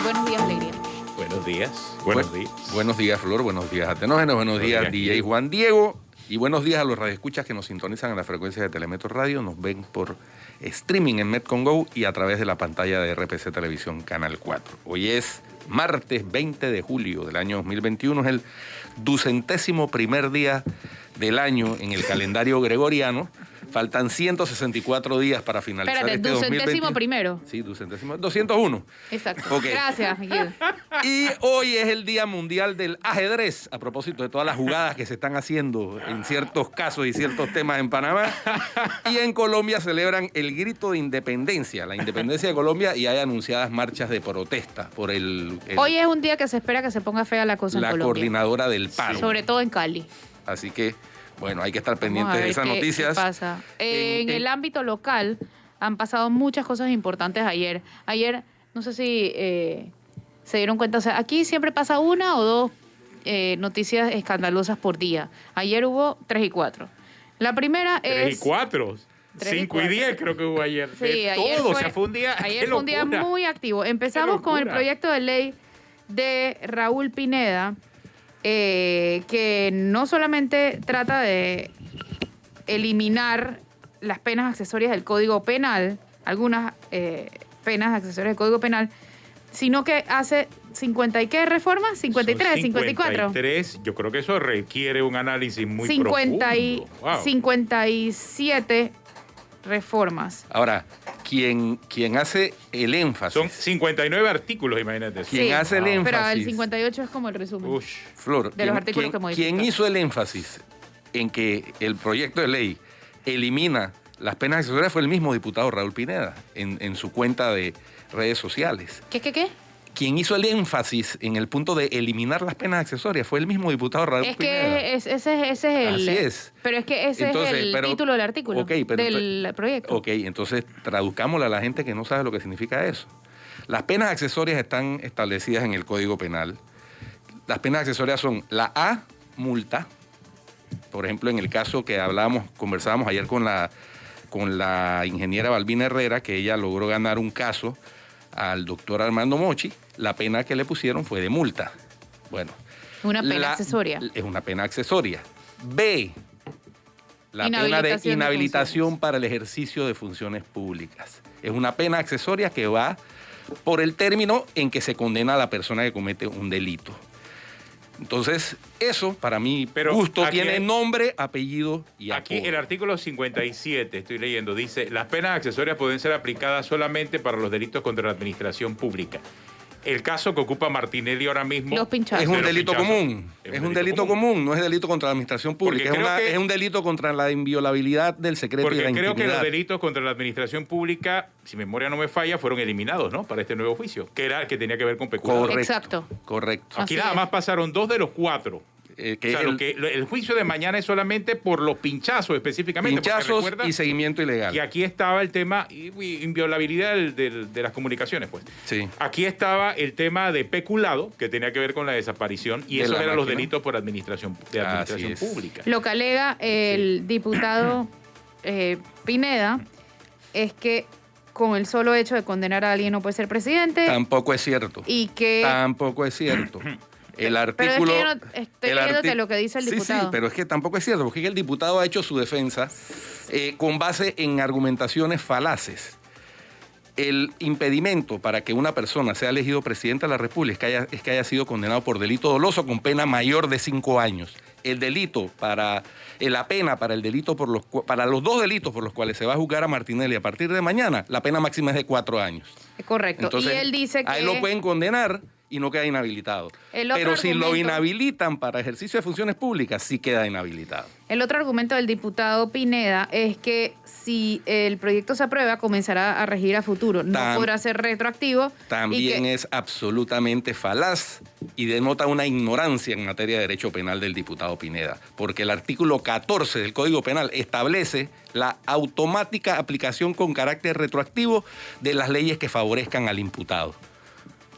Buenos días, Alegría. Buenos días. Buenos días. Buenos días, Flor. Buenos días, Atenógenos. Buenos días, DJ Juan Diego. Y buenos días a los radioescuchas que nos sintonizan en la frecuencia de Telemetro Radio. Nos ven por streaming en Metcon Go y a través de la pantalla de RPC Televisión Canal 4. Hoy es martes 20 de julio del año 2021. Es el 201º día del año en el calendario gregoriano. Faltan 164 días para finalizar este 201º. Sí, 201. Exacto. Okay. Gracias, Miguel. Y hoy es el Día Mundial del Ajedrez, a propósito de todas las jugadas que se están haciendo en ciertos casos y ciertos temas en Panamá. Y en Colombia celebran el grito de independencia, la independencia de Colombia, y hay anunciadas marchas de protesta por Hoy es un día que se espera que se ponga fea la cosa en Colombia. La coordinadora del paro. Sí. Sobre todo en Cali. Así que, bueno, hay que estar pendientes de esas noticias. ¿Qué pasa? En el ámbito local han pasado muchas cosas importantes ayer. Ayer, no sé si se dieron cuenta, o sea, aquí siempre pasa una o dos noticias escandalosas por día. Ayer hubo 3 y 4. La primera es... 3 y 4. 5 y 10 creo que hubo ayer. Sí, de ayer todo, fue, o sea, fue un día... Ayer fue un día muy activo. Empezamos con el proyecto de ley de Raúl Pineda, que no solamente trata de eliminar las penas accesorias del Código Penal, algunas penas accesorias del Código Penal, sino que hace 50 y qué reformas, 53, 54. 53, yo creo que eso requiere un análisis muy 50 profundo. Y, wow. 57 reformas. Ahora, quien hace el énfasis... Son 59 artículos, imagínate. Quien hace el énfasis... Pero el 58 es como el resumen. Flor, de los artículos que modifican. ¿Quién hizo el énfasis en que el proyecto de ley elimina las penas accesorias? Fue el mismo diputado Raúl Pineda en su cuenta de redes sociales. ¿Qué? Quien hizo el énfasis en el punto de eliminar las penas accesorias fue el mismo diputado Raúl Pineda. Ese es el... Así es. Pero es que ese es el título del artículo, del proyecto. Ok, entonces traduzcámosle a la gente que no sabe lo que significa eso. Las penas accesorias están establecidas en el Código Penal. Las penas accesorias son la A, multa. Por ejemplo, en el caso que conversábamos ayer con la ingeniera Balbina Herrera, que ella logró ganar un caso al doctor Armando Mochi, la pena que le pusieron fue de multa. Bueno. Una pena accesoria. Es una pena accesoria. B, la pena de inhabilitación para el ejercicio de funciones públicas. Es una pena accesoria que va por el término en que se condena a la persona que comete un delito. Entonces, eso, para mi gusto, tiene nombre, apellido y apodo. Aquí el artículo 57, estoy leyendo, dice: las penas accesorias pueden ser aplicadas solamente para los delitos contra la administración pública. El caso que ocupa Martinelli ahora mismo... Los pinchazos. Es un delito común. Es un delito común, no es delito contra la administración pública. Es un delito contra la inviolabilidad del secreto y de la intimidad. Porque creo que los delitos contra la administración pública, si memoria no me falla, fueron eliminados, ¿no? Para este nuevo juicio, que era el que tenía que ver con peculado. Exacto. Correcto. Aquí nada más pasaron 2 de los 4. El juicio de mañana es solamente por los pinchazos específicamente. Pinchazos y seguimiento ilegal. Y aquí estaba el tema inviolabilidad de las comunicaciones, pues. Sí. Aquí estaba el tema de peculado, que tenía que ver con la desaparición, y esos eran los delitos por administración pública. Lo que alega el diputado Pineda es que con el solo hecho de condenar a alguien no puede ser presidente. Tampoco es cierto. Tampoco es cierto. El artículo... Pero es que yo no estoy leyéndote lo que dice el diputado. Sí, pero es que tampoco es cierto, porque el diputado ha hecho su defensa con base en argumentaciones falaces. El impedimento para que una persona sea elegido presidente de la República es que haya sido condenado por delito doloso con pena mayor de 5 años. La pena para los 2 delitos por los cuales se va a juzgar a Martinelli a partir de mañana, la pena máxima es de 4 años. Correcto. Entonces, y él dice que... a él lo pueden condenar y no queda inhabilitado. Pero si lo inhabilitan para ejercicio de funciones públicas, sí queda inhabilitado. El otro argumento del diputado Pineda es que si el proyecto se aprueba, comenzará a regir a futuro. No podrá ser retroactivo. También es absolutamente falaz y denota una ignorancia en materia de derecho penal del diputado Pineda, porque el artículo 14 del Código Penal establece la automática aplicación con carácter retroactivo de las leyes que favorezcan al imputado.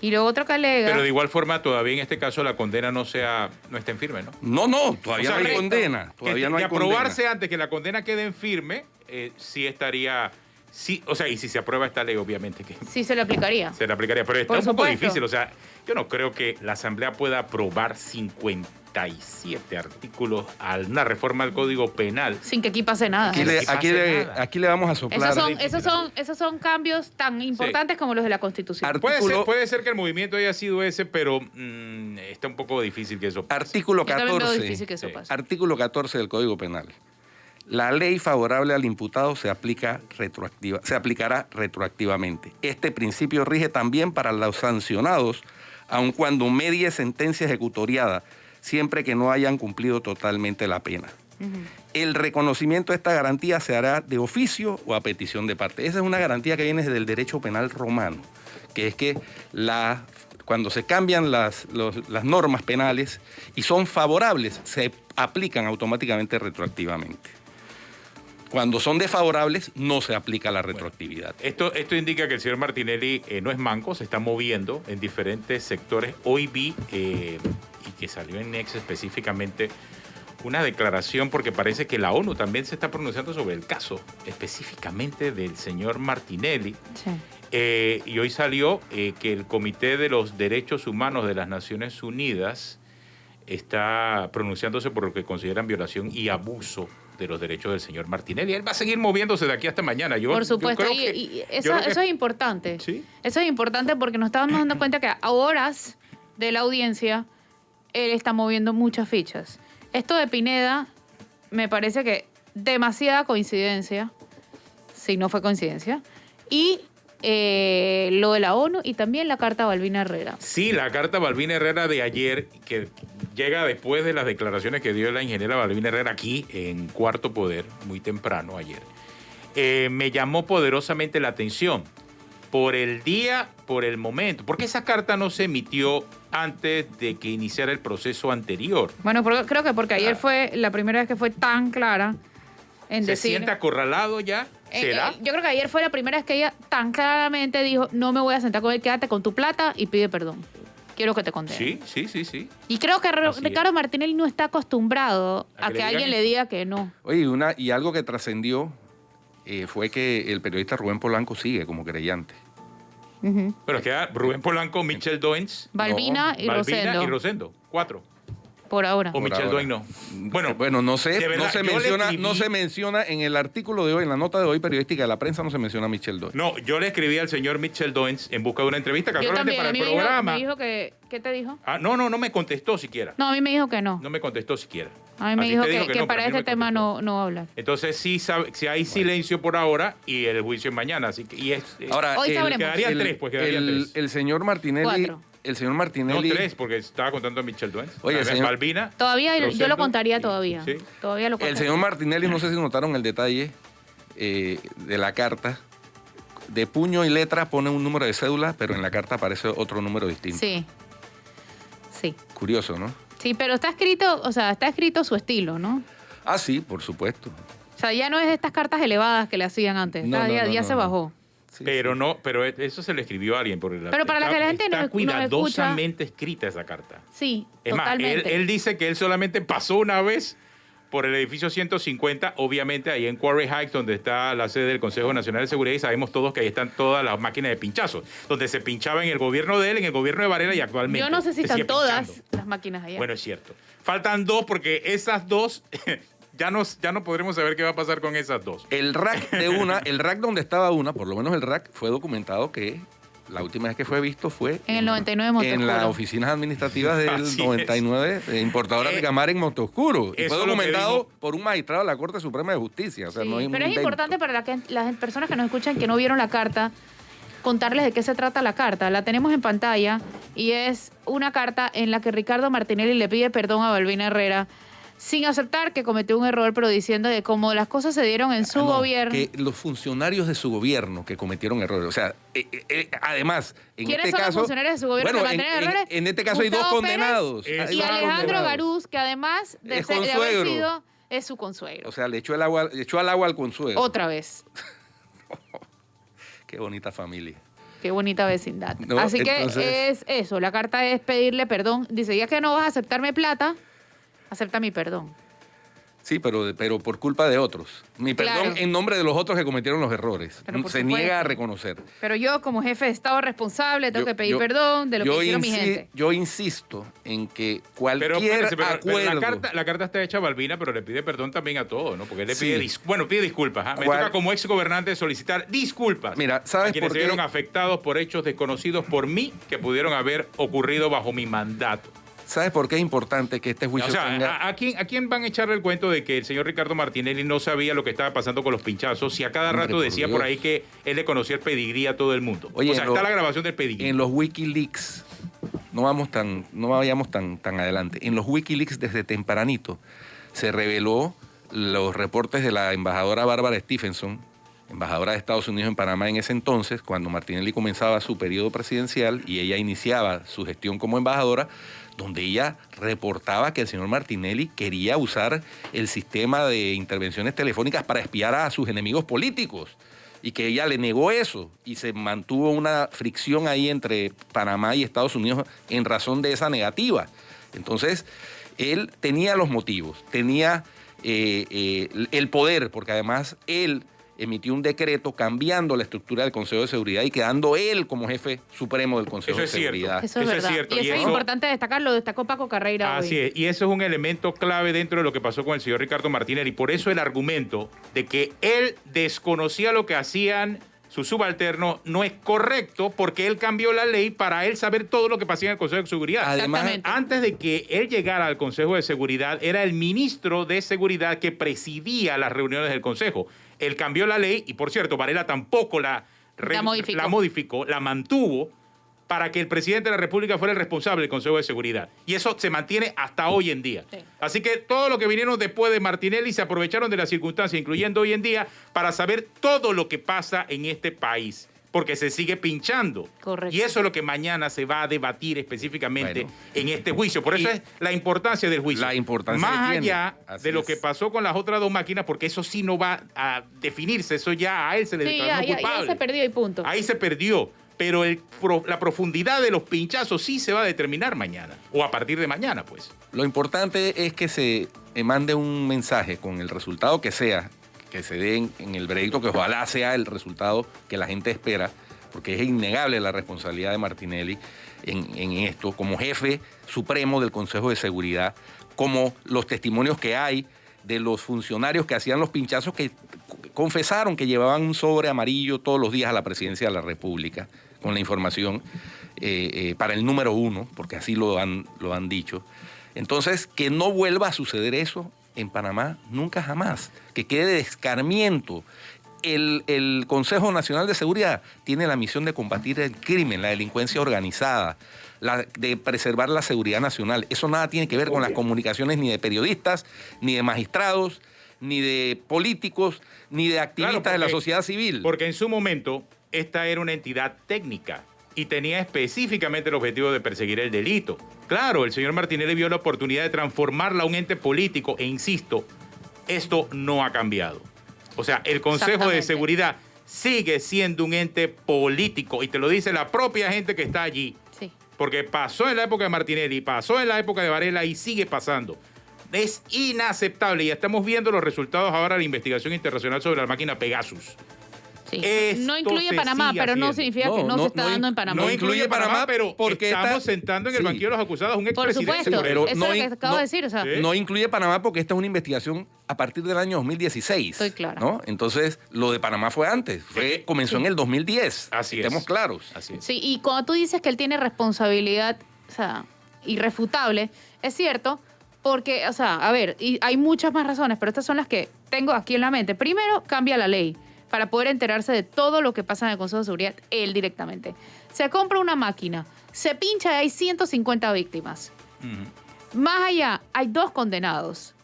Y lo otro que alega... Pero de igual forma, todavía en este caso la condena no está en firme, ¿no? No, todavía no hay condena. Todavía no hay de aprobarse antes que la condena quede en firme, sí estaría Sí, o sea, y si se aprueba esta ley, obviamente que Sí se le aplicaría. se le aplicaría. Pero está Por un poco supuesto. difícil. O sea, yo no creo que la Asamblea pueda aprobar 57 artículos a una reforma al Código Penal. Sin que aquí pase nada. Aquí le vamos a soplar. Esos son cambios tan importantes como los de la Constitución. Puede ser que el movimiento haya sido ese, pero está un poco difícil que eso pase. Artículo Yo también veo 14. difícil que eso Sí. pase. Artículo 14 del Código Penal. La ley favorable al imputado se aplicará retroactivamente. Este principio rige también para los sancionados, aun cuando medie sentencia ejecutoriada, siempre que no hayan cumplido totalmente la pena. El reconocimiento de esta garantía se hará de oficio o a petición de parte. Esa es una garantía que viene del derecho penal romano, que es que cuando se cambian las normas penales y son favorables, se aplican automáticamente retroactivamente. Cuando son desfavorables, no se aplica la retroactividad. Esto indica que el señor Martinelli no es manco, se está moviendo en diferentes sectores. Hoy vi, y que salió en Next específicamente, una declaración porque parece que la ONU también se está pronunciando sobre el caso, específicamente del señor Martinelli. Sí. Y hoy salió que el Comité de los Derechos Humanos de las Naciones Unidas está pronunciándose por lo que consideran violación y abuso de los derechos del señor Martinelli. Él va a seguir moviéndose de aquí hasta mañana. Por supuesto, yo creo eso es importante. ¿Sí? Eso es importante porque nos estamos dando cuenta que a horas de la audiencia él está moviendo muchas fichas. Esto de Pineda me parece que demasiada coincidencia, si no fue coincidencia, y lo de la ONU y también la carta a Balbina Herrera. Sí, la carta a Balbina Herrera de ayer, que llega después de las declaraciones que dio la ingeniera Balbina Herrera aquí en Cuarto Poder, muy temprano ayer, me llamó poderosamente la atención por el día, por el momento, porque esa carta no se emitió antes de que iniciara el proceso anterior. Bueno, creo que porque ayer fue la primera vez que fue tan clara en ¿Se decir... siente acorralado ya? ¿Será? Yo creo que ayer fue la primera vez que ella tan claramente dijo, no me voy a sentar con él, quédate con tu plata y pide perdón. Quiero que te condene. Sí. Y creo que Así Ricardo es. Martinelli no está acostumbrado ¿A que le alguien digan le eso? diga que no. Oye, y algo que trascendió fue que el periodista Rubén Polanco sigue como creyente. Ujú. Pero queda Rubén Polanco, Michelle Doens, Balbina y Balbina Rosendo, y Rosendo. 4. por ahora. O Por Michelle ahora. Doens no. Bueno, no sé, de verdad, no se yo le menciona, escribí- no se menciona en el artículo de hoy, en la nota de hoy periodística de la prensa, no se menciona a Michelle Doyle. No, yo le escribí al señor Michelle Doens en busca de una entrevista, Yo casualmente también, para a el mí programa. me dijo que... ¿Qué te dijo? No me contestó siquiera. No, a mí me dijo que no. No me contestó siquiera. A mí me ti dijo te que no, pero para a mí no este me tema contestó. no va a hablar. Entonces sí hay silencio por ahora y el juicio es mañana. Así que, Ahora, Hoy sabremos. Quedarían tres, pues quedarían tres. el señor Martinelli... 4. El señor No, Martinelli... 3, porque estaba contando a Michelle Doens. Oye, señor- Balbina. Todavía yo Rosendo lo contaría y- todavía. Sí. Todavía lo contaría. El señor Martinelli, no sé si notaron el detalle de la carta. De puño y letra pone un número de cédula, pero en la carta aparece otro número distinto. Sí. Sí. Curioso, ¿no? Sí, pero está escrito su estilo, ¿no? Ah, sí, por supuesto. O sea, ya no es de estas cartas elevadas que le hacían antes. No, no, ya no, se no. bajó. Sí, Pero sí. no, pero eso se le escribió a alguien. Pero para la que la gente está no escucha- cuidadosamente escrita esa carta. Sí, Es más, totalmente. él dice que él solamente pasó una vez por el edificio 150, obviamente ahí en Quarry Heights, donde está la sede del Consejo Nacional de Seguridad, y sabemos todos que ahí están todas las máquinas de pinchazos, donde se pinchaba en el gobierno de él, en el gobierno de Varela y actualmente. Yo no sé si se sigue están todas pinchando. las máquinas allá. Bueno, es cierto. Faltan 2 porque esas 2, ya no podremos saber qué va a pasar con esas 2. El rack el rack donde estaba una, por lo menos el rack, fue documentado que la última vez que fue visto fue En el 99 Monte en las Oscuro. oficinas administrativas del Así es. 99 de importadora de Camar en Monteoscuro. Y eso fue es lo que documentado digo. por un magistrado de la Corte Suprema de Justicia. O sea, Sí, no hay un pero es invento. importante para las personas que nos escuchan que no vieron la carta, contarles de qué se trata la carta. La tenemos en pantalla y es una carta en la que Ricardo Martinelli le pide perdón a Balbina Herrera sin aceptar que cometió un error, pero diciendo de cómo las cosas se dieron en su No, gobierno. que los funcionarios de su gobierno que cometieron errores. O sea, además, en ¿Quiénes este son los caso. funcionarios de su gobierno Bueno, que cometieron errores? en este caso hay dos Gustavo Pérez condenados. y Hay Y dos Alejandro condenados. Garús, que además de, Es de haber consuegro. sido, es su consuegro. O sea, le echó al agua al consuelo. Otra vez. Qué bonita familia. Qué bonita vecindad. No, Así que entonces- es eso, la carta es pedirle perdón. Dice, ya que no vas a aceptarme plata, acepta mi perdón. Sí, pero por culpa de otros. Mi perdón Claro. en nombre de los otros que cometieron los errores. Pero por Se supuesto. niega a reconocer. Pero yo, como jefe de Estado responsable, tengo Yo- que pedir yo- perdón de lo que hicieron mi gente. Yo insisto en que cualquier Pero, pero acuerdo... la carta está hecha a Balbina, pero le pide perdón también a todos, ¿no? Porque él le Sí. pide, pide disculpas. ¿Ah? Me ¿Cuál? toca como ex gobernante solicitar disculpas Mira, ¿sabes a quienes por se qué? vieron afectados por hechos desconocidos por mí que pudieron haber ocurrido bajo mi mandato. ¿Sabes por qué es importante que este juicio O sea, tenga... ¿a quién van a echarle el cuento de que el señor Ricardo Martinelli no sabía lo que estaba pasando con los pinchazos si a cada Hombre, rato por decía Dios. por ahí que él le conocía el pedigrí a todo el mundo? Oye, o sea, en lo- está la grabación del pedigrí. En los Wikileaks, no vayamos tan adelante. En los Wikileaks desde tempranito se reveló los reportes de la embajadora Bárbara Stephenson, embajadora de Estados Unidos en Panamá en ese entonces, cuando Martinelli comenzaba su periodo presidencial y ella iniciaba su gestión como embajadora, donde ella reportaba que el señor Martinelli quería usar el sistema de intervenciones telefónicas para espiar a sus enemigos políticos y que ella le negó eso y se mantuvo una fricción ahí entre Panamá y Estados Unidos en razón de esa negativa. Entonces, él tenía los motivos, tenía el poder, porque además él emitió un decreto cambiando la estructura del Consejo de Seguridad y quedando él como jefe supremo del Consejo Eso de es cierto. Seguridad. Eso es Eso es verdad. cierto, Y y eso es eso- importante destacar, lo destacó Paco Carreira Así hoy. es, y eso es un elemento clave dentro de lo que pasó con el señor Ricardo Martinelli. Por eso el argumento de que él desconocía lo que hacían sus subalternos no es correcto, porque él cambió la ley para él saber todo lo que pasaba en el Consejo de Seguridad. Además, Exactamente. Antes de que él llegara al Consejo de Seguridad, era el ministro de Seguridad que presidía las reuniones del Consejo. Él cambió la ley y, por cierto, Varela tampoco la modificó, la mantuvo para que el presidente de la República fuera el responsable del Consejo de Seguridad. Y eso se mantiene hasta hoy en día. Sí. Así que todo lo que vinieron después de Martinelli se aprovecharon de las circunstancias, incluyendo hoy en día, para saber todo lo que pasa en este país. Porque se sigue pinchando. Correcto. Y eso es lo que mañana se va a debatir específicamente Bueno. en este juicio. Por eso Y es la importancia del juicio. la importancia Más que tiene. allá Así de lo es. que pasó con las otras dos máquinas, porque eso sí no va a definirse, eso ya a él se le Sí, declaró ya culpable. se perdió y punto. Ahí se perdió. Pero la profundidad de los pinchazos sí se va a determinar mañana. O a partir de mañana, pues. lo importante es que se mande un mensaje con el resultado que sea, que se dé en el veredicto, que ojalá sea el resultado que la gente espera, porque es innegable la responsabilidad de Martinelli en esto, como jefe supremo del Consejo de Seguridad, como los testimonios que hay de los funcionarios que hacían los pinchazos, que confesaron que llevaban un sobre amarillo todos los días a la presidencia de la República con la información para el número 1, porque así lo han dicho. Entonces, que no vuelva a suceder eso en Panamá nunca jamás, que quede de escarmiento. El Consejo Nacional de Seguridad tiene la misión de combatir el crimen, la delincuencia organizada, de preservar la seguridad nacional. Eso nada tiene que ver con las comunicaciones ni de periodistas, ni de magistrados, ni de políticos, ni de activistas Claro, de la porque- sociedad civil. Porque en su momento esta era una entidad técnica y tenía específicamente el objetivo de perseguir el delito. Claro, el señor Martinelli vio la oportunidad de transformarla a un ente político e insisto, esto no ha cambiado. O sea, el Consejo de Exactamente. Seguridad sigue siendo un ente político y te lo dice la propia gente que está allí. Sí. Porque pasó en la época de Martinelli, pasó en la época de Varela y sigue pasando. Es inaceptable y estamos viendo los resultados ahora de la investigación internacional sobre la máquina Pegasus. Sí. Esto No incluye se Panamá, sigue pero no haciendo. significa que no se está dando en Panamá. No incluye Panamá, pero porque estamos está- sentando en el sí. banquillo de los acusados a un Por expresidente. supuesto, pero eso no es lo in- que acabo no- de decir. O sea, Sí. No incluye Panamá porque esta es una investigación a partir del año 2016. Estoy clara. ¿no? Entonces, lo de Panamá fue antes, comenzó en el 2010. Así es. Estemos claros. Así es. sí, y cuando tú dices que él tiene responsabilidad, o sea, irrefutable, es cierto, porque, o sea, a ver, y hay muchas más razones, pero estas son las que tengo aquí en la mente. Primero, cambia la ley para poder enterarse de todo lo que pasa en el Consejo de Seguridad él directamente. Se compra una máquina, se pincha y hay 150 víctimas. Ujú. Más allá, hay 2 condenados.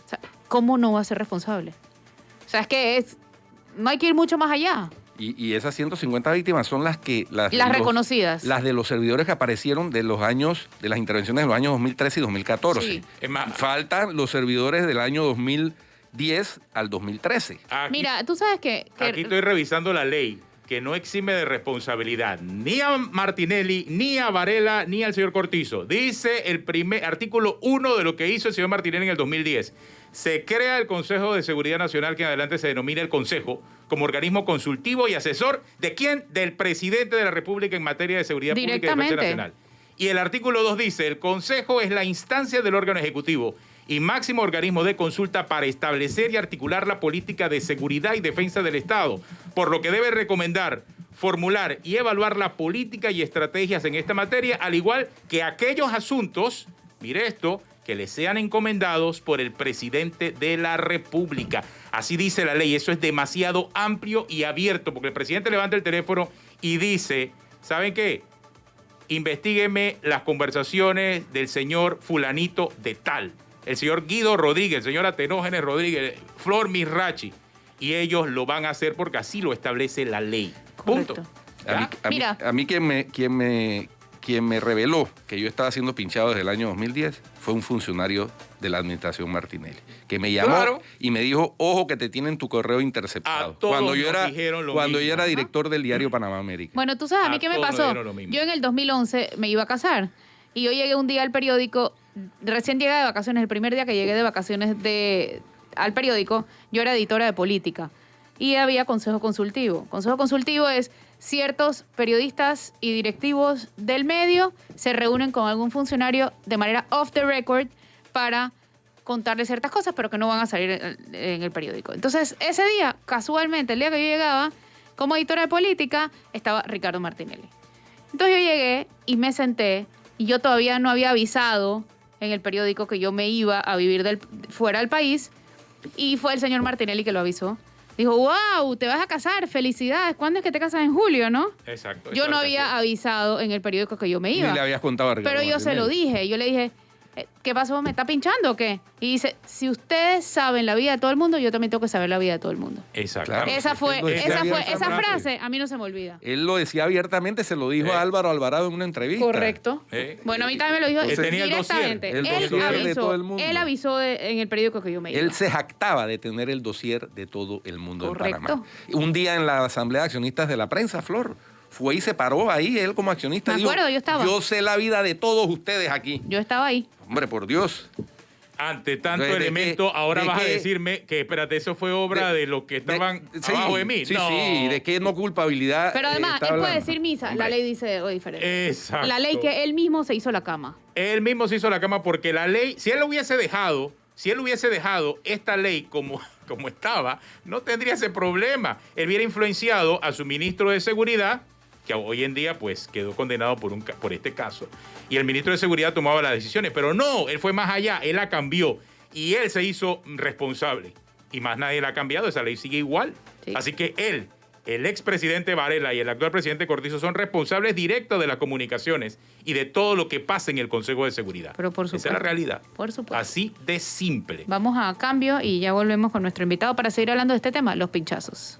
O sea, ¿cómo no va a ser responsable? O sea, es que no hay que ir mucho más allá. Y esas 150 víctimas son las que... Las de los- reconocidas. Las de los servidores que aparecieron de los años, de las intervenciones de los años 2013 y 2014. Sí. Es más, Faltan los servidores del año 2010 al 2013. aquí, Mira, tú sabes que aquí estoy revisando la ley que no exime de responsabilidad ni a Martinelli, ni a Varela, ni al señor Cortizo. Dice el primer artículo 1 de lo que hizo el señor Martinelli en el 2010. Se crea el Consejo de Seguridad Nacional, que en adelante se denomina el Consejo, como organismo consultivo y asesor. ¿De quién? Del presidente de la República en materia de seguridad pública y defensa nacional. Y el artículo 2 dice, el Consejo es la instancia del órgano ejecutivo y máximo organismo de consulta para establecer y articular la política de seguridad y defensa del Estado, por lo que debe recomendar, formular y evaluar la política y estrategias en esta materia, al igual que aquellos asuntos, mire esto, que le sean encomendados por el presidente de la República. Así dice la ley. Eso es demasiado amplio y abierto, porque el presidente levanta el teléfono y dice, ¿saben qué? Investígueme las conversaciones del señor fulanito de tal, el señor Guido Rodríguez, el señor Atenógenes Rodríguez, Flor Mirachi, y ellos lo van a hacer porque así lo establece la ley. Punto. A mí quien me reveló que yo estaba siendo pinchado desde el año 2010 fue un funcionario de la administración Martinelli, que me llamó y me dijo, ojo que te tienen tu correo interceptado. Cuando yo era director del diario Panamá América. Bueno, tú sabes a mí qué me pasó. Yo en el 2011 me iba a casar y yo llegué un día al periódico, recién llegué de vacaciones, el primer día que llegué de vacaciones al periódico, yo era editora de política y había consejo consultivo. Consejo consultivo es ciertos periodistas y directivos del medio se reúnen con algún funcionario de manera off the record para contarle ciertas cosas, pero que no van a salir en el periódico. Entonces, ese día, casualmente, el día que yo llegaba, como editora de política, estaba Ricardo Martinelli. Entonces yo llegué y me senté, y yo todavía no había avisado en el periódico que yo me iba a vivir fuera del país, y fue el señor Martinelli que lo avisó. Dijo, wow, te vas a casar, felicidades. ¿Cuándo es que te casas? En julio, ¿no? Exacto. Yo no había avisado en el periódico que yo me iba. Ni le habías contado a Ricardo Pero yo Martinelli. se lo dije. Yo le dije, ¿qué pasó? ¿Me está pinchando o qué? Y dice, si ustedes saben la vida de todo el mundo, yo también tengo que saber la vida de todo el mundo. Exacto. Claro. Esa frase a mí no se me olvida. Él lo decía abiertamente, se lo dijo a Álvaro Alvarado en una entrevista. Correcto. Bueno, a mí también me lo dijo directamente. Él avisó en el periódico que yo me iba. Él se jactaba de tener el dossier de todo el mundo de Correcto. Panamá. Un día en la Asamblea de Accionistas de la Prensa, Flor, fue y se paró ahí, él como accionista. Me acuerdo, yo estaba. Yo sé la vida de todos ustedes aquí. Yo estaba ahí. Hombre, por Dios. Ante tanto elemento, ahora vas a decirme que, espérate, eso fue obra de los que estaban abajo de mí. Sí, no. sí, de qué no culpabilidad. Pero además, él puede decir misa. Hombre. La ley dice algo diferente. Exacto. La ley que él mismo se hizo la cama. Él mismo se hizo la cama porque la ley, si él hubiese dejado esta ley como estaba, no tendría ese problema. Él hubiera influenciado a su ministro de Seguridad, que hoy en día pues quedó condenado por este caso, y el ministro de Seguridad tomaba las decisiones, pero no, él fue más allá, él la cambió y él se hizo responsable y más nadie la ha cambiado, esa ley sigue igual. Sí. Así que él, el expresidente Varela y el actual presidente Cortizo son responsables directos de las comunicaciones y de todo lo que pasa en el Consejo de Seguridad. Pero por supuesto. Esa es la realidad. Por supuesto. Así de simple. Vamos a cambio y ya volvemos con nuestro invitado para seguir hablando de este tema, los pinchazos.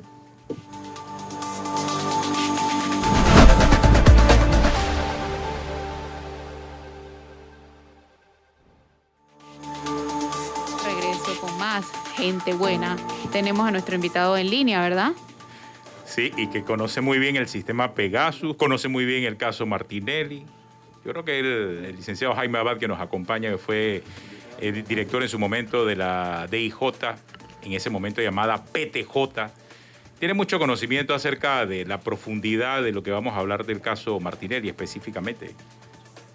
Con más gente buena. Tenemos a nuestro invitado en línea, ¿verdad? Sí, y que conoce muy bien el sistema Pegasus, conoce muy bien el caso Martinelli. Yo creo que el licenciado Jaime Abad, que nos acompaña, que fue director en su momento de la DIJ, en ese momento llamada PTJ, tiene mucho conocimiento acerca de la profundidad de lo que vamos a hablar del caso Martinelli específicamente.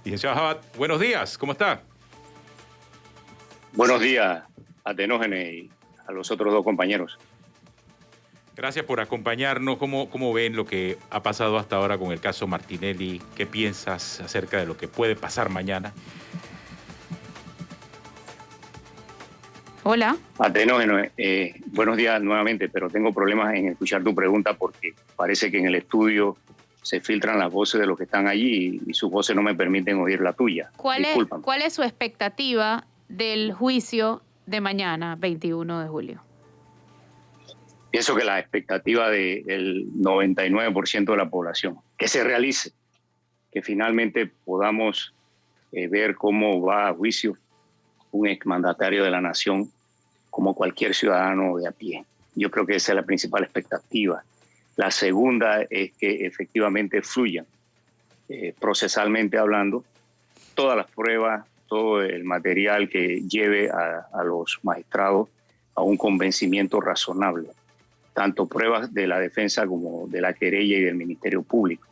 Licenciado Abad, buenos días, ¿cómo está? Buenos días, Atenógenes y a los otros dos compañeros. Gracias por acompañarnos. ¿Cómo ven lo que ha pasado hasta ahora con el caso Martinelli? ¿Qué piensas acerca de lo que puede pasar mañana? Hola. Atenógenes, buenos días nuevamente, pero tengo problemas en escuchar tu pregunta porque parece que en el estudio se filtran las voces de los que están allí y sus voces no me permiten oír la tuya. ¿Cuál es su expectativa del juicio de mañana, 21 de julio? Pienso que la expectativa del 99% de la población, que se realice, que finalmente podamos ver cómo va a juicio un exmandatario de la nación como cualquier ciudadano de a pie. Yo creo que esa es la principal expectativa. La segunda es que efectivamente fluyan, procesalmente hablando, todas las pruebas, todo el material que lleve a los magistrados a un convencimiento razonable, tanto pruebas de la defensa como de la querella y del Ministerio Público.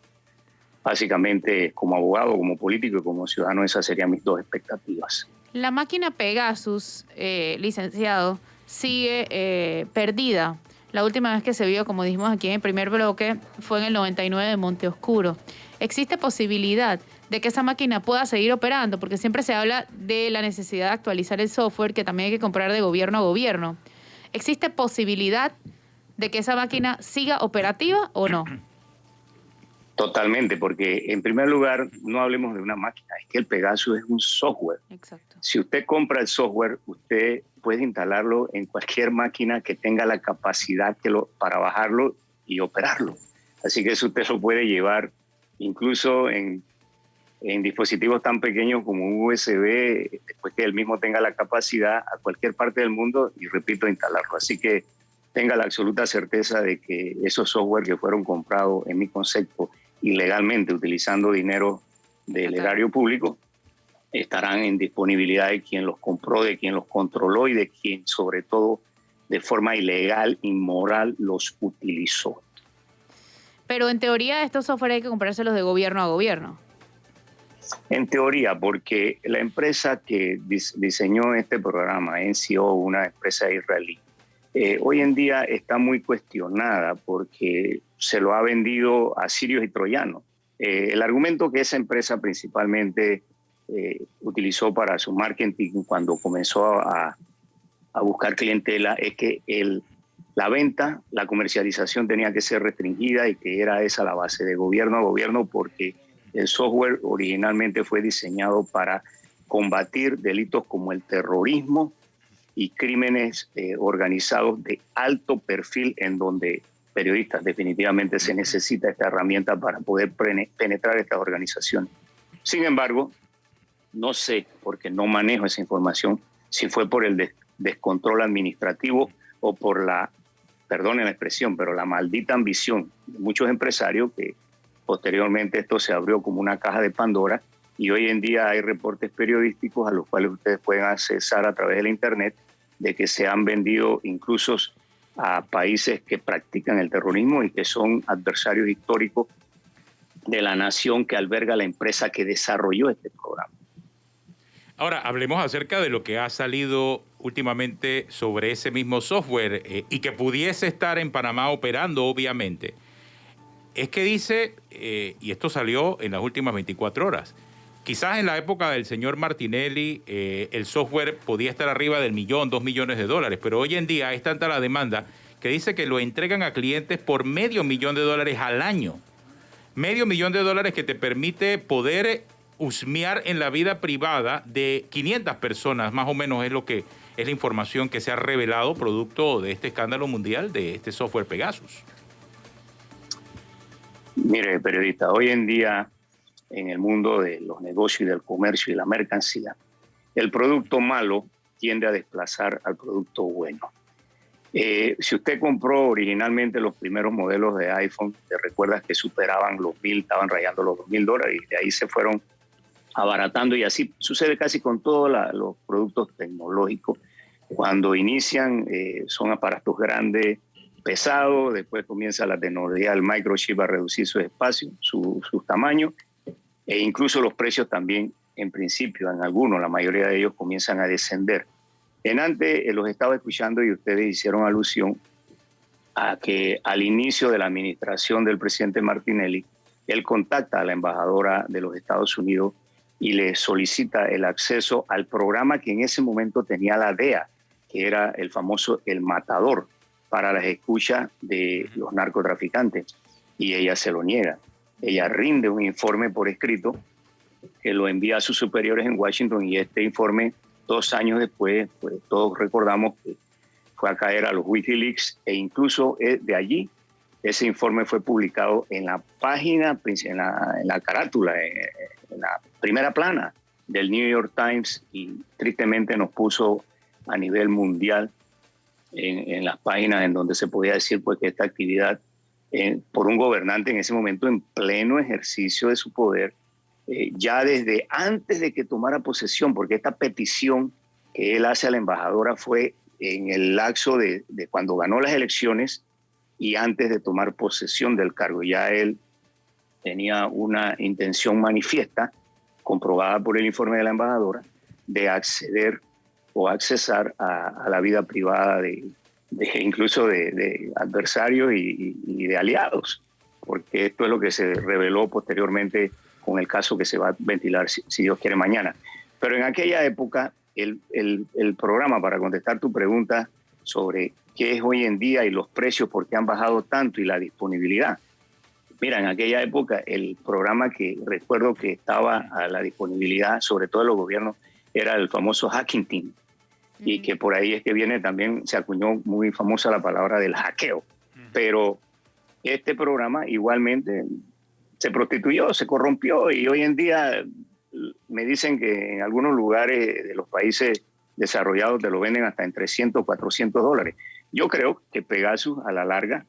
Básicamente, como abogado, como político y como ciudadano, esas serían mis dos expectativas. La máquina Pegasus, licenciado, sigue perdida. La última vez que se vio, como dijimos aquí en el primer bloque, fue en el 99 de Monte Oscuro. ¿Existe posibilidad de que esa máquina pueda seguir operando? Porque siempre se habla de la necesidad de actualizar el software que también hay que comprar de gobierno a gobierno. ¿Existe posibilidad de que esa máquina siga operativa o no? Totalmente, porque en primer lugar no hablemos de una máquina, es que el Pegasus es un software. Exacto. Si usted compra el software, usted puede instalarlo en cualquier máquina que tenga la capacidad para bajarlo y operarlo. Así que eso usted lo puede llevar incluso en dispositivos tan pequeños como un USB, después que él mismo tenga la capacidad, a cualquier parte del mundo y, repito, instalarlo. Así que tenga la absoluta certeza de que esos software que fueron comprados, en mi concepto, ilegalmente, utilizando dinero del erario público, estarán en disponibilidad de quien los compró, de quien los controló y de quien, sobre todo, de forma ilegal, inmoral, los utilizó. Pero en teoría estos software hay que comprárselos de gobierno a gobierno. En teoría, porque la empresa que diseñó este programa, NCO, una empresa israelí, hoy en día está muy cuestionada porque se lo ha vendido a sirios y troyanos. El argumento que esa empresa principalmente utilizó para su marketing cuando comenzó a buscar clientela es que la venta, la comercialización tenía que ser restringida y que era esa la base de gobierno a gobierno, porque el software originalmente fue diseñado para combatir delitos como el terrorismo y crímenes organizados de alto perfil, en donde periodistas definitivamente se necesita esta herramienta para poder penetrar estas organizaciones. Sin embargo, no sé, porque no manejo esa información, si fue por el descontrol administrativo o por la, perdonen la expresión, pero la maldita ambición de muchos empresarios, que posteriormente esto se abrió como una caja de Pandora y hoy en día hay reportes periodísticos a los cuales ustedes pueden accesar a través de la internet, de que se han vendido incluso a países que practican el terrorismo y que son adversarios históricos de la nación que alberga la empresa que desarrolló este programa. Ahora, hablemos acerca de lo que ha salido últimamente sobre ese mismo software y que pudiese estar en Panamá operando, obviamente. Es que dice, y esto salió en las últimas 24 horas, quizás en la época del señor Martinelli el software podía estar arriba del $1, $2 millones, pero hoy en día es tanta la demanda que dice que lo entregan a clientes por $500,000 al año. $500,000 que te permite poder husmear en la vida privada de 500 personas, más o menos es lo que es la información que se ha revelado producto de este escándalo mundial de este software Pegasus. Mire, periodista, hoy en día en el mundo de los negocios y del comercio y la mercancía, el producto malo tiende a desplazar al producto bueno. Si usted compró originalmente los primeros modelos de iPhone, te recuerdas que superaban los 1,000, estaban rayando los $2,000 y de ahí se fueron abaratando, y así sucede casi con todos los productos tecnológicos. Cuando inician son aparatos grandes, pesados, después comienza la tecnología del microchip a reducir su espacio, sus tamaños, e incluso los precios también, en principio, en algunos, la mayoría de ellos comienzan a descender. En antes los estaba escuchando y ustedes hicieron alusión a que al inicio de la administración del presidente Martinelli, él contacta a la embajadora de los Estados Unidos y le solicita el acceso al programa que en ese momento tenía la DEA, que era el famoso El Matador, para las escuchas de los narcotraficantes. Y ella se lo niega. Ella rinde un informe por escrito que lo envía a sus superiores en Washington, y este informe, 2 años después, pues todos recordamos que fue a caer a los WikiLeaks, e incluso de allí ese informe fue publicado en la página, en la carátula, en la primera plana del New York Times, y tristemente nos puso a nivel mundial en las páginas en donde se podía decir pues que esta actividad por un gobernante en ese momento en pleno ejercicio de su poder, ya desde antes de que tomara posesión, porque esta petición que él hace a la embajadora fue en el lapso de cuando ganó las elecciones y antes de tomar posesión del cargo. Ya él tenía una intención manifiesta, comprobada por el informe de la embajadora, de acceder o accesar a la vida privada incluso de adversarios y de aliados, porque esto es lo que se reveló posteriormente con el caso que se va a ventilar, si Dios quiere, mañana. Pero en aquella época, el programa, para contestar tu pregunta sobre qué es hoy en día y los precios, por qué han bajado tanto y la disponibilidad. Mira, en aquella época el programa que recuerdo que estaba a la disponibilidad, sobre todo de los gobiernos, era el famoso Hacking Team. Y que por ahí es que viene también, se acuñó muy famosa la palabra del hackeo. Pero este programa igualmente se prostituyó, se corrompió y hoy en día me dicen que en algunos lugares de los países desarrollados te lo venden hasta en $300, $400. Yo creo que Pegasus a la larga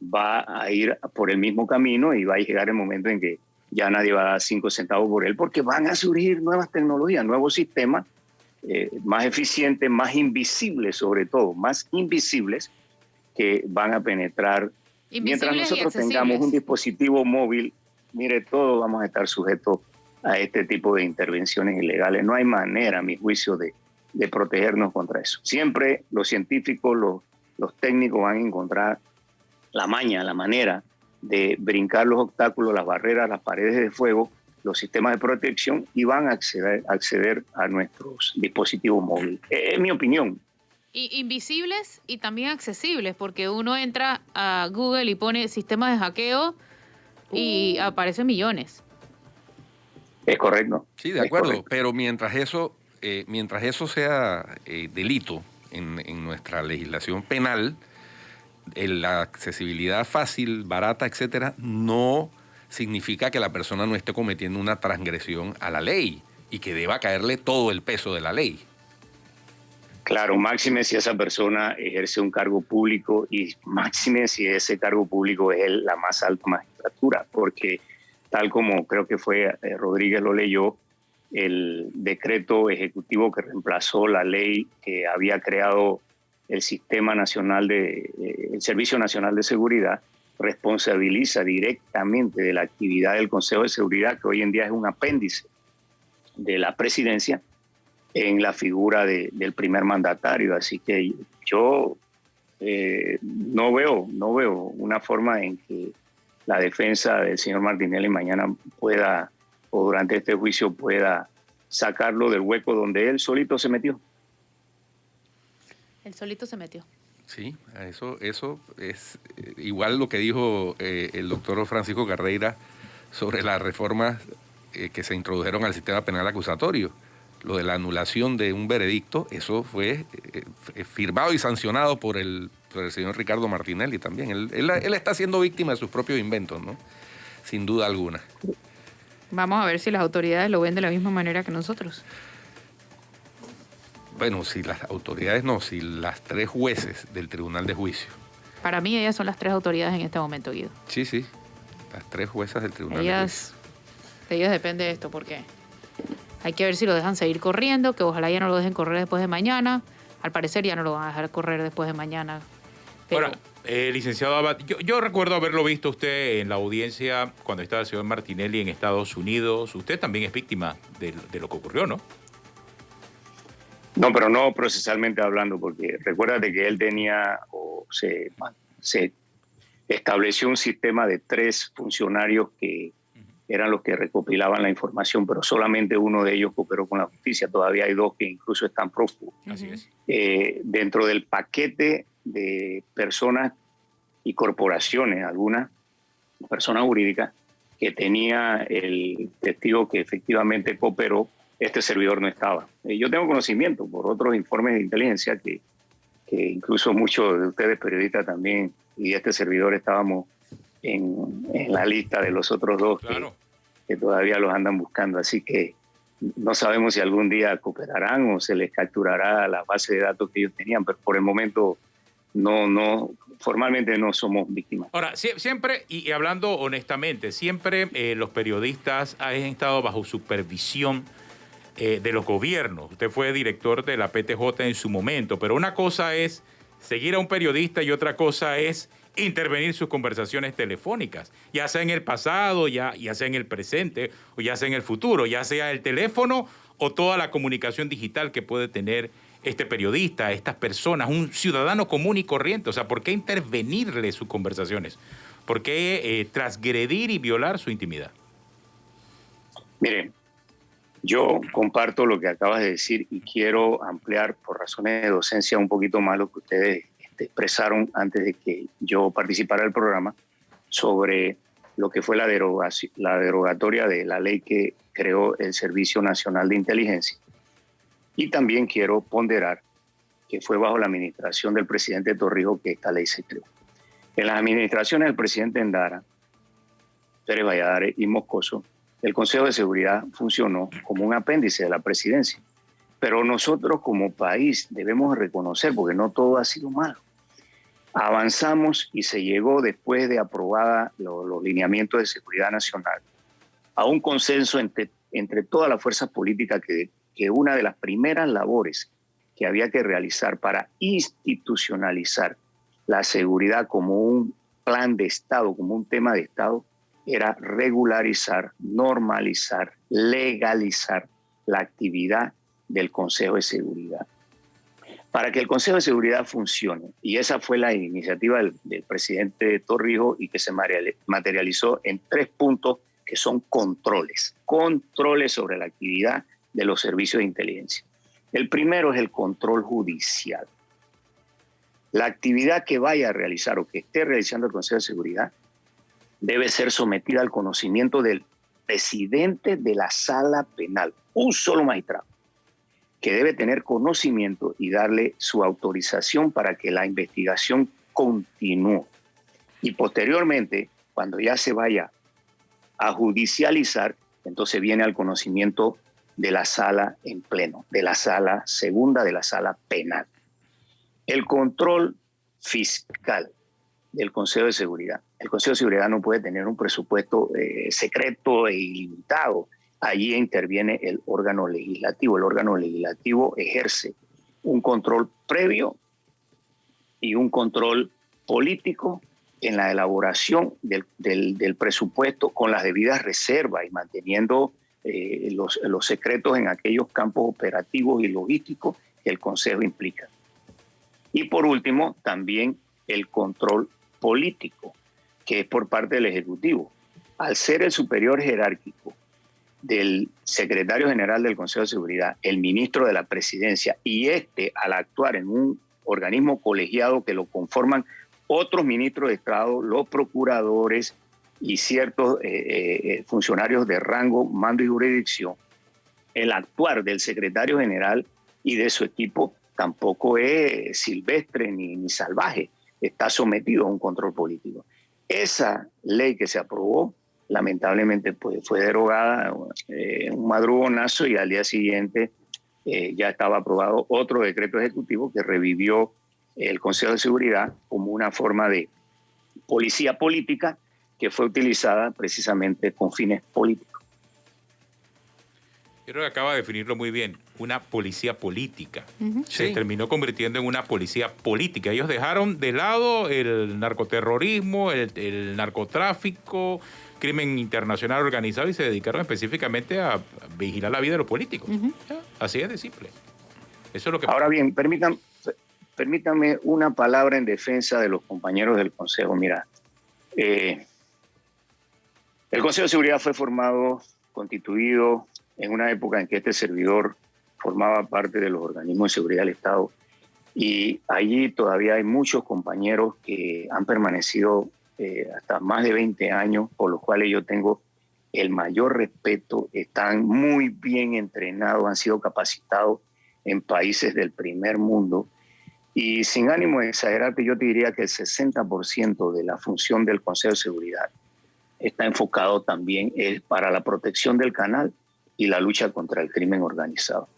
va a ir por el mismo camino y va a llegar el momento en que ya nadie va a dar 5 centavos por él, porque van a surgir nuevas tecnologías, nuevos sistemas más eficientes, más invisibles sobre todo, más invisibles, que van a penetrar. Mientras nosotros tengamos un dispositivo móvil, mire, todos vamos a estar sujetos a este tipo de intervenciones ilegales. No hay manera, a mi juicio, de protegernos contra eso. Siempre los científicos, los técnicos van a encontrar la maña, la manera de brincar los obstáculos, las barreras, las paredes de fuego, los sistemas de protección, y van a acceder a nuestros dispositivos móviles. Es mi opinión. Y invisibles y también accesibles, porque uno entra a Google y pone sistemas de hackeo y aparecen millones. Es correcto. Sí, de acuerdo, pero mientras eso sea delito en nuestra legislación penal, la accesibilidad fácil, barata, etcétera, no significa que la persona no esté cometiendo una transgresión a la ley y que deba caerle todo el peso de la ley. Claro, máxime si esa persona ejerce un cargo público y máxime si ese cargo público es la más alta magistratura, porque tal como creo que fue Rodríguez lo leyó, el decreto ejecutivo que reemplazó la ley que había creado el Sistema Nacional el Servicio Nacional de Seguridad, responsabiliza directamente de la actividad del Consejo de Seguridad, que hoy en día es un apéndice de la presidencia, en la figura del primer mandatario. Así que yo no veo una forma en que la defensa del señor Martinelli mañana pueda, o durante este juicio pueda sacarlo del hueco donde él solito se metió. Él solito se metió. Sí, eso es igual lo que dijo el doctor Francisco Carreira sobre las reformas que se introdujeron al sistema penal acusatorio. Lo de la anulación de un veredicto, eso fue firmado y sancionado por el señor Ricardo Martinelli también. Él está siendo víctima de sus propios inventos, ¿no? Sin duda alguna. Vamos a ver si las autoridades lo ven de la misma manera que nosotros. Bueno, si las autoridades no, si las 3 jueces del Tribunal de Juicio. Para mí ellas son las 3 autoridades en este momento, Guido. Sí, las 3 juezas del Tribunal de Juicio. De ellas depende de esto, porque hay que ver si lo dejan seguir corriendo, que ojalá ya no lo dejen correr después de mañana. Al parecer ya no lo van a dejar correr después de mañana. Pero... Ahora, licenciado Abad, yo recuerdo haberlo visto usted en la audiencia cuando estaba el señor Martinelli en Estados Unidos. Usted también es víctima de lo que ocurrió, ¿no? No, pero no procesalmente hablando, porque recuérdate que él tenía, se estableció un sistema de 3 funcionarios que eran los que recopilaban la información, pero solamente uno de ellos cooperó con la justicia. Todavía hay 2 que incluso están prófugos. Así es. Dentro del paquete de personas y corporaciones, algunas personas jurídicas, que tenía el testigo que efectivamente cooperó, este servidor no estaba. Yo tengo conocimiento por otros informes de inteligencia que incluso muchos de ustedes periodistas también y este servidor estábamos en la lista de los otros 2 claro, que todavía los andan buscando. Así que no sabemos si algún día cooperarán o se les capturará la base de datos que ellos tenían, pero por el momento no formalmente no somos víctimas. Ahora, siempre, y hablando honestamente, siempre los periodistas han estado bajo supervisión de los gobiernos. Usted fue director de la PTJ en su momento, pero una cosa es seguir a un periodista y otra cosa es intervenir sus conversaciones telefónicas, ya sea en el pasado, ya sea en el presente o ya sea en el futuro, ya sea el teléfono o toda la comunicación digital que puede tener este periodista, estas personas, un ciudadano común y corriente. O sea, ¿por qué intervenirle sus conversaciones? ¿Por qué transgredir y violar su intimidad? Miren, yo comparto lo que acabas de decir y quiero ampliar por razones de docencia un poquito más lo que ustedes expresaron antes de que yo participara del programa sobre lo que fue la derogatoria de la ley que creó el Servicio Nacional de Inteligencia. Y también quiero ponderar que fue bajo la administración del presidente Torrijos que esta ley se creó. En las administraciones del presidente Endara, Pérez Valladares y Moscoso, el Consejo de Seguridad funcionó como un apéndice de la presidencia. Pero nosotros como país debemos reconocer, porque no todo ha sido malo. Avanzamos y se llegó, después de aprobada los lineamientos de seguridad nacional, a un consenso entre todas las fuerzas políticas que una de las primeras labores que había que realizar para institucionalizar la seguridad como un plan de Estado, como un tema de Estado, era regularizar, normalizar, legalizar la actividad del Consejo de Seguridad. Para que el Consejo de Seguridad funcione, y esa fue la iniciativa del presidente Torrijos y que se materializó en 3 puntos que son controles sobre la actividad de los servicios de inteligencia. El primero es el control judicial. La actividad que vaya a realizar o que esté realizando el Consejo de Seguridad debe ser sometida al conocimiento del presidente de la sala penal, un solo magistrado, que debe tener conocimiento y darle su autorización para que la investigación continúe. Y posteriormente, cuando ya se vaya a judicializar, entonces viene al conocimiento de la sala en pleno, de la sala segunda, de la sala penal. El control fiscal del Consejo de Seguridad. El Consejo de Seguridad no puede tener un presupuesto secreto e ilimitado. Allí interviene el órgano legislativo. El órgano legislativo ejerce un control previo y un control político en la elaboración del presupuesto con las debidas reservas y manteniendo los secretos en aquellos campos operativos y logísticos que el Consejo implica. Y por último, también el control político, que es por parte del Ejecutivo. Al ser el superior jerárquico del secretario general del Consejo de Seguridad, el ministro de la Presidencia, y al actuar en un organismo colegiado que lo conforman otros ministros de Estado, los procuradores y ciertos funcionarios de rango, mando y jurisdicción, el actuar del secretario general y de su equipo tampoco es silvestre ni salvaje, está sometido a un control político. Esa ley que se aprobó, lamentablemente pues, fue derogada un madrugonazo y al día siguiente ya estaba aprobado otro decreto ejecutivo que revivió el Consejo de Seguridad como una forma de policía política que fue utilizada precisamente con fines políticos. Yo creo que acaba de definirlo muy bien, una policía política. Se Sí. terminó convirtiendo en una policía política. Ellos dejaron de lado el narcoterrorismo, el narcotráfico, crimen internacional organizado y se dedicaron específicamente a vigilar la vida de los políticos. Ya, así es de simple. Eso es lo que... Ahora bien, permítanme una palabra en defensa de los compañeros del Consejo. Mira, el Consejo de Seguridad fue formado, constituido en una época en que este servidor formaba parte de los organismos de seguridad del Estado y allí todavía hay muchos compañeros que han permanecido hasta más de 20 años, por los cuales yo tengo el mayor respeto, están muy bien entrenados, han sido capacitados en países del primer mundo y sin ánimo de exagerarte, yo te diría que el 60% de la función del Consejo de Seguridad está enfocado también para la protección del canal y la lucha contra el crimen organizado.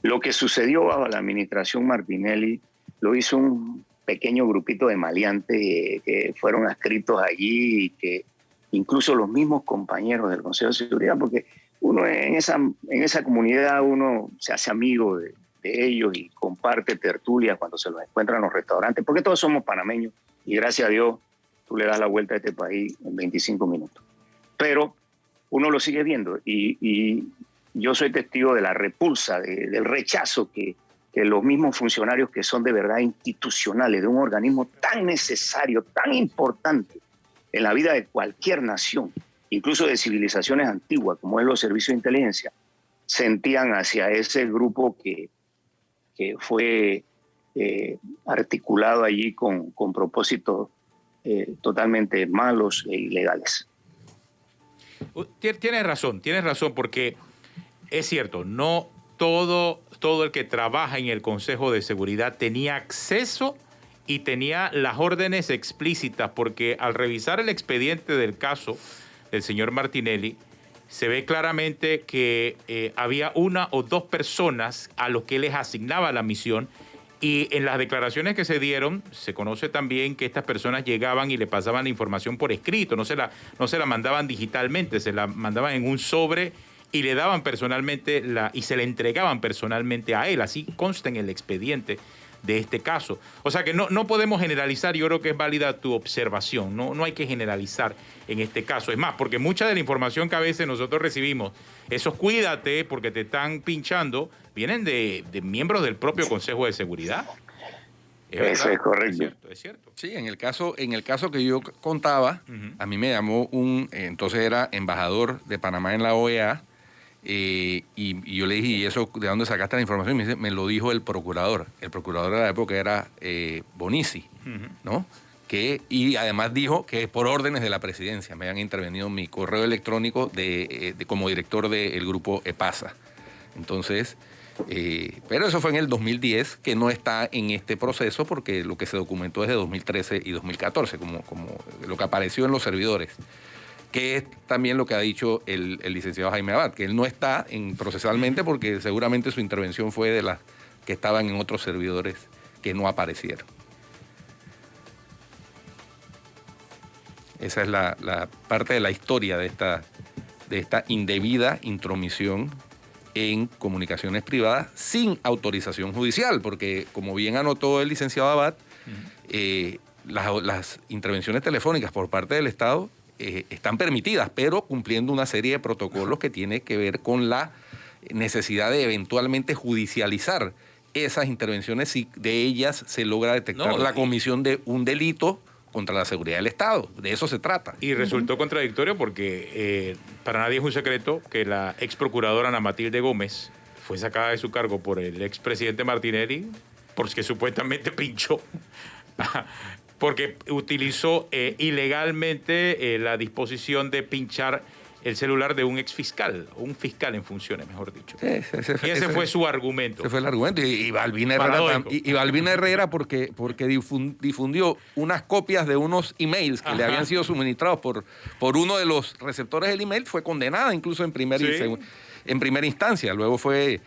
Lo que sucedió bajo la administración Martinelli lo hizo un pequeño grupito de maleantes que fueron adscritos allí y que incluso los mismos compañeros del Consejo de Seguridad, porque uno en esa comunidad uno se hace amigo de ellos y comparte tertulias cuando se los encuentra en los restaurantes, porque todos somos panameños y gracias a Dios tú le das la vuelta a este país en 25 minutos. Pero uno lo sigue viendo y yo soy testigo de la repulsa, del rechazo que los mismos funcionarios que son de verdad institucionales, de un organismo tan necesario, tan importante en la vida de cualquier nación, incluso de civilizaciones antiguas, como es los servicios de inteligencia, sentían hacia ese grupo que fue articulado allí con propósitos totalmente malos e ilegales. Tienes razón, porque es cierto, no todo el que trabaja en el Consejo de Seguridad tenía acceso y tenía las órdenes explícitas, porque al revisar el expediente del caso del señor Martinelli, se ve claramente que había una o dos personas a los que les asignaba la misión, y en las declaraciones que se dieron se conoce también que estas personas llegaban y le pasaban la información por escrito, no se la mandaban digitalmente, se la mandaban en un sobre y le daban personalmente y se le entregaban personalmente a él. Así consta en el expediente de este caso. O sea que no podemos generalizar. Yo creo que es válida tu observación. No hay que generalizar en este caso. Es más, porque mucha de la información que a veces nosotros recibimos, esos cuídate porque te están pinchando, vienen de miembros del propio Consejo de Seguridad. Eso es correcto. Es cierto. Sí, en el caso que yo contaba, a mí me llamó entonces era embajador de Panamá en la OEA, y yo le dije, ¿y eso de dónde sacaste la información? Y me dice, me lo dijo el procurador. El procurador de la época era Bonici, ¿no? Y además dijo que por órdenes de la presidencia me habían intervenido en mi correo electrónico como director del grupo EPASA. Entonces, pero eso fue en el 2010, que no está en este proceso porque lo que se documentó es de 2013 y 2014, como lo que apareció en los servidores, que es también lo que ha dicho el licenciado Jaime Abad, que él no está procesalmente porque seguramente su intervención fue de las que estaban en otros servidores que no aparecieron. Esa es la parte de la historia de esta indebida intromisión en comunicaciones privadas sin autorización judicial, porque como bien anotó el licenciado Abad, las intervenciones telefónicas por parte del Estado están permitidas, pero cumpliendo una serie de protocolos que tiene que ver con la necesidad de eventualmente judicializar esas intervenciones si de ellas se logra detectar la comisión de un delito contra la seguridad del Estado. De eso se trata. Y resultó contradictorio porque para nadie es un secreto que la ex procuradora Ana Matilde Gómez fue sacada de su cargo por el expresidente Martinelli porque supuestamente pinchó, porque utilizó ilegalmente la disposición de pinchar el celular de un exfiscal, o un fiscal en funciones, mejor dicho. Sí, ese fue su argumento. Ese fue el argumento. Y Balbina Herrera porque difundió unas copias de unos emails que le habían sido suministrados por uno de los receptores del email, fue condenada incluso en primera instancia. Luego fue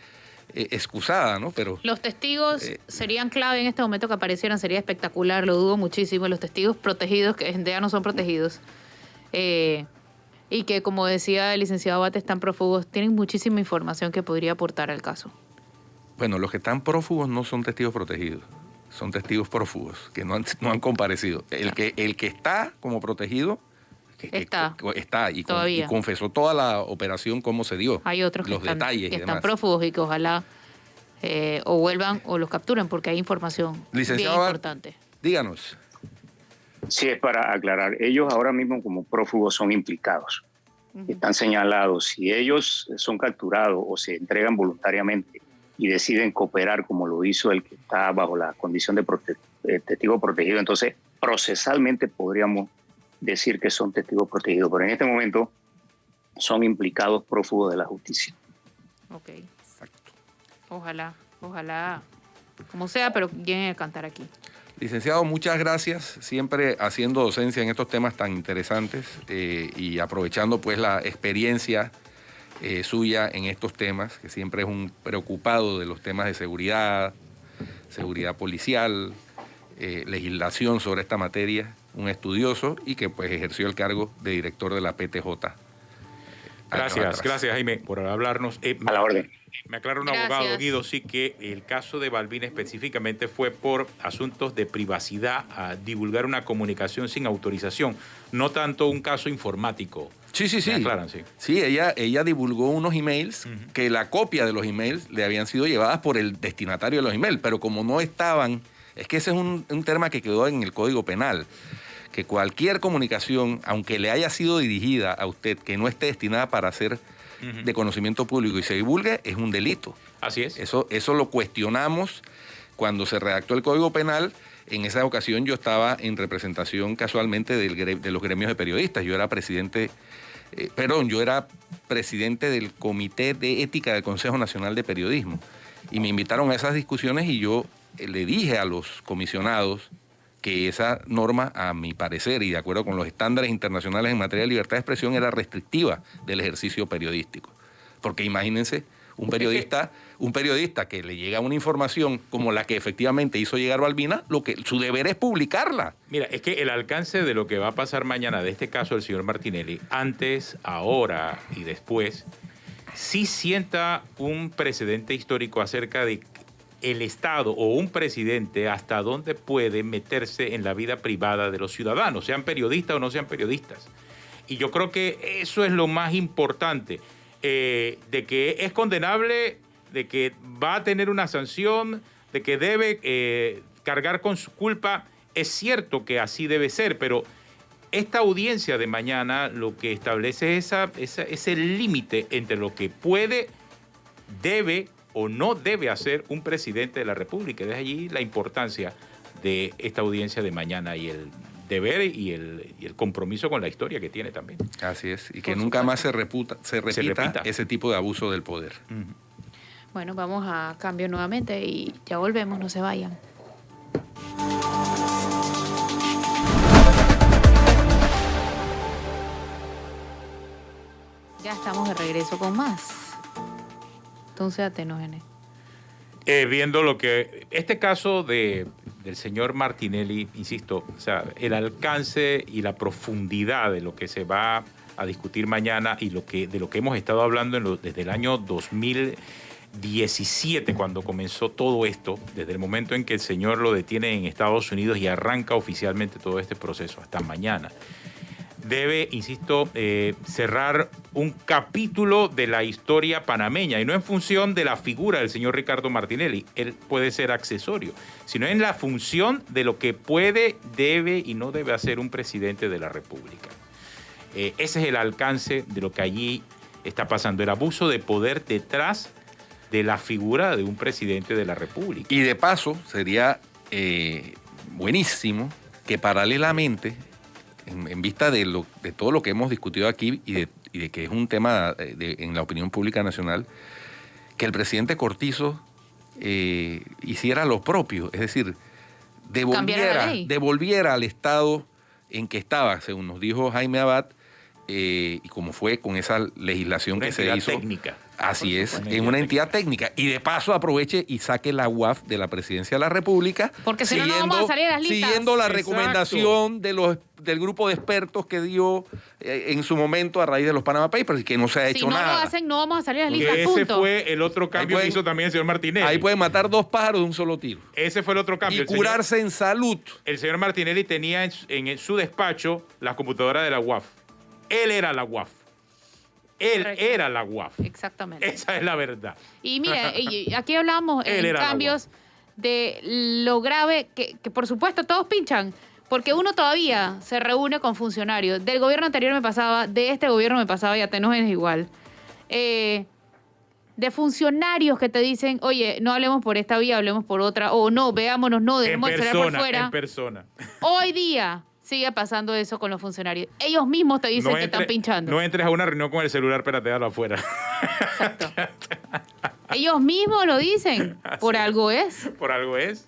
excusada, ¿no? Pero los testigos serían clave en este momento que aparecieran, sería espectacular, lo dudo muchísimo. Los testigos protegidos, que ya no son protegidos, y que, como decía el licenciado Abate, están prófugos, tienen muchísima información que podría aportar al caso. Bueno, los que están prófugos no son testigos protegidos, son testigos prófugos, que no han comparecido. El que está como protegido está y confesó toda la operación, cómo se dio. Hay otros los detalles que están prófugos y que ojalá o vuelvan o los capturen, porque hay información licenciado bien importante. Díganos. Sí, es para aclarar. Ellos ahora mismo como prófugos son implicados. Están señalados. Si ellos son capturados o se entregan voluntariamente y deciden cooperar como lo hizo el que está bajo la condición de testigo protegido, entonces procesalmente podríamos decir que son testigos protegidos. Pero en este momento son implicados prófugos de la justicia. Ok. Exacto. Ojalá, como sea, pero lleguen a cantar aquí. Licenciado, muchas gracias, siempre haciendo docencia en estos temas tan interesantes y aprovechando pues la experiencia suya en estos temas, que siempre es un preocupado de los temas de seguridad policial, legislación sobre esta materia, un estudioso y que pues ejerció el cargo de director de la PTJ. Gracias Jaime por hablarnos. A la orden. Me aclara un abogado, Guido, sí que el caso de Balbín específicamente fue por asuntos de privacidad, a divulgar una comunicación sin autorización, no tanto un caso informático. Sí. Me aclaran, sí. Sí, ella divulgó unos emails que la copia de los emails le habían sido llevadas por el destinatario de los emails, pero como no estaban, es que ese es un tema que quedó en el Código Penal, que cualquier comunicación, aunque le haya sido dirigida a usted, que no esté destinada para ser de conocimiento público y se divulgue, es un delito. Así es. Eso lo cuestionamos cuando se redactó el Código Penal. En esa ocasión yo estaba en representación casualmente de los gremios de periodistas. Yo era presidente del Comité de Ética del Consejo Nacional de Periodismo. Y me invitaron a esas discusiones y yo le dije a los comisionados que esa norma, a mi parecer, y de acuerdo con los estándares internacionales en materia de libertad de expresión, era restrictiva del ejercicio periodístico. Porque imagínense, un periodista que le llega una información como la que efectivamente hizo llegar Balbina, su deber es publicarla. Mira, es que el alcance de lo que va a pasar mañana de este caso del señor Martinelli, antes, ahora y después, sí sienta un precedente histórico acerca de el Estado o un presidente hasta dónde puede meterse en la vida privada de los ciudadanos, sean periodistas o no sean periodistas. Y yo creo que eso es lo más importante, de que es condenable, de que va a tener una sanción, de que debe cargar con su culpa. Es cierto que así debe ser, pero esta audiencia de mañana lo que establece es ese límite entre lo que puede, debe o no debe hacer un presidente de la República. Desde allí la importancia de esta audiencia de mañana y el deber y el compromiso con la historia que tiene también. Así es, y que nunca más se repita ese tipo de abuso del poder. Bueno, vamos a cambio nuevamente y ya volvemos, no se vayan. Ya estamos de regreso con más. Entonces, atenógenes. Viendo lo que... Este caso del señor Martinelli, insisto, o sea, el alcance y la profundidad de lo que se va a discutir mañana y de lo que hemos estado hablando desde el año 2017, cuando comenzó todo esto, desde el momento en que el señor lo detiene en Estados Unidos y arranca oficialmente todo este proceso, hasta mañana. Debe, insisto, cerrar un capítulo de la historia panameña, y no en función de la figura del señor Ricardo Martinelli, él puede ser accesorio, sino en la función de lo que puede, debe y no debe hacer un presidente de la República. Ese es el alcance de lo que allí está pasando, el abuso de poder detrás de la figura de un presidente de la República. Y de paso, sería buenísimo que paralelamente, en vista de todo lo que hemos discutido aquí y de que es un tema en la opinión pública nacional, que el presidente Cortizo hiciera lo propio, es decir, devolviera al estado en que estaba, según nos dijo Jaime Abad, y como fue con esa legislación que se hizo. Técnica. Así es, en una entidad técnica. Y de paso aproveche y saque la UAF de la Presidencia de la República. Porque si no vamos a salir a las listas. Siguiendo la recomendación del grupo de expertos que dio en su momento a raíz de los Panama Papers y que no se ha hecho nada. Si no lo hacen, no vamos a salir a las listas, ese punto. fue el otro cambio que hizo también el señor Martinelli. Ahí pueden matar 2 pájaros de un solo tiro. Ese fue el otro cambio. Y curarse en salud. El señor Martinelli tenía en su despacho la computadora de la UAF. Él era la UAF. Era la UAF. Exactamente. Esa es la verdad. Y mire, aquí hablamos en cambios de lo grave que por supuesto todos pinchan, porque uno todavía se reúne con funcionarios. Del gobierno anterior me pasaba, de este gobierno me pasaba, y a Tenoch es igual. De funcionarios que te dicen, oye, no hablemos por esta vía, hablemos por otra, o no, veámonos, no, dejemos el celular por fuera. En persona. Hoy día sigue pasando eso con los funcionarios. Ellos mismos te dicen que están pinchando. No entres a una reunión con el celular, piratearlo afuera. Exacto. Ellos mismos lo dicen. Por algo es. Por algo es.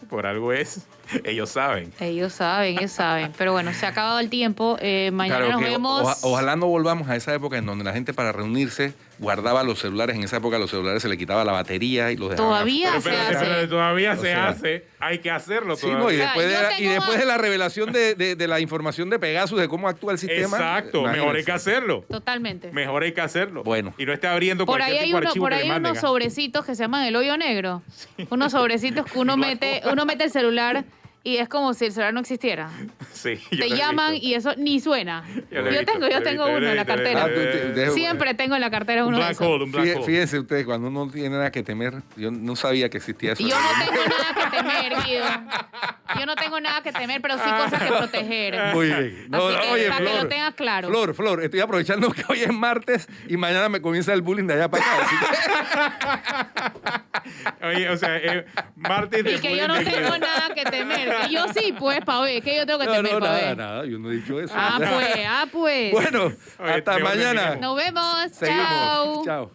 Ellos saben. Ellos saben. Pero bueno, se ha acabado el tiempo. Mañana Claro nos que vemos. ojalá no volvamos a esa época en donde la gente para reunirse guardaba los celulares. En esa época a los celulares se le quitaba la batería y los dejaban. Todavía afuera. se hace. Pero todavía O se sea, hace. Hay que hacerlo Sí, todavía. no, y O sea, después, yo y después de la revelación de la información de Pegasus, de cómo actúa el sistema. Exacto, mejor hay imagínense. que hacerlo. Totalmente. Mejor hay que hacerlo. Bueno. Y no esté abriendo Por ahí cualquier hay, tipo de archivo por que ahí le hay manden. unos sobrecitos que se llaman el hoyo negro. Unos sobrecitos que uno Un mete el celular y es como si el celular no existiera. Sí, yo Te lo he llaman visto. y eso ni suena. Yo lo he Yo visto, tengo lo he visto, uno lo he en la visto, lo he cartera. visto. Siempre tengo en la cartera Un uno de black esos. hole, un black hole. Fíjense ustedes, cuando uno no tiene nada que temer, yo no sabía que existía eso. Y yo no tengo nada que temer, Guido. Yo no tengo nada que temer, pero sí cosas que proteger. Muy bien. No, Así que oye, para que Flor, lo tengas claro. Flor, estoy aprovechando que hoy es martes y mañana me comienza el bullying de allá para acá. Así que- Oye, o sea, martes de Y que yo no bullying de tengo Guido. nada que temer. Que yo sí, pues, pa' ver. Que yo tengo que temer, pa' ver. nada, yo no he dicho eso. Pues. Bueno, Oye, hasta mejor mañana. terminemos. Nos vemos. Seguimos. Chao. Chao.